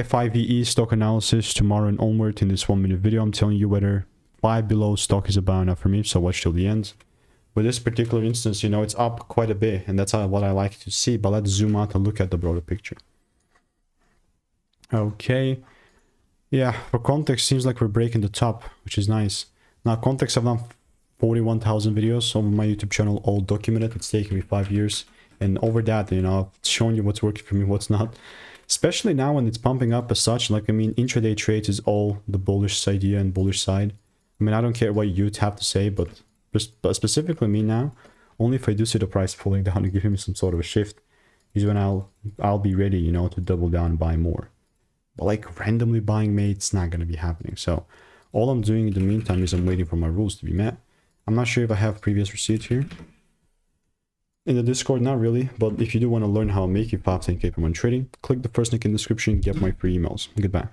FIVE stock analysis tomorrow and onward. In this 1 minute video, I'm telling you whether buy below stock is a buy enough for me, so watch till the end. With this particular instance, you know, it's up quite a bit, and that's what I like to see, but let's zoom out and look at the broader picture. Okay, yeah, for context, seems like we're breaking the top, which is nice. Now, context, I've done 41,000 videos on my YouTube channel, all documented. It's taken me 5 years, and over that, you know, I've shown you what's working for me, what's not. Especially now when it's pumping up as such, like, I mean, intraday trades is all the bullish idea and bullish side. I mean, I don't care what you'd have to say, but specifically me now, only if I do see the price falling down and giving me some sort of a shift is when I'll be ready, you know, to double down and buy more. But like randomly buying May, it's not going to be happening. So all I'm doing in the meantime is I'm waiting for my rules to be met. I'm not sure if I have previous receipts here in the Discord, not really, but if you do want to learn how to make your 5-10K per month trading, click the first link in the description and get my free emails. Goodbye.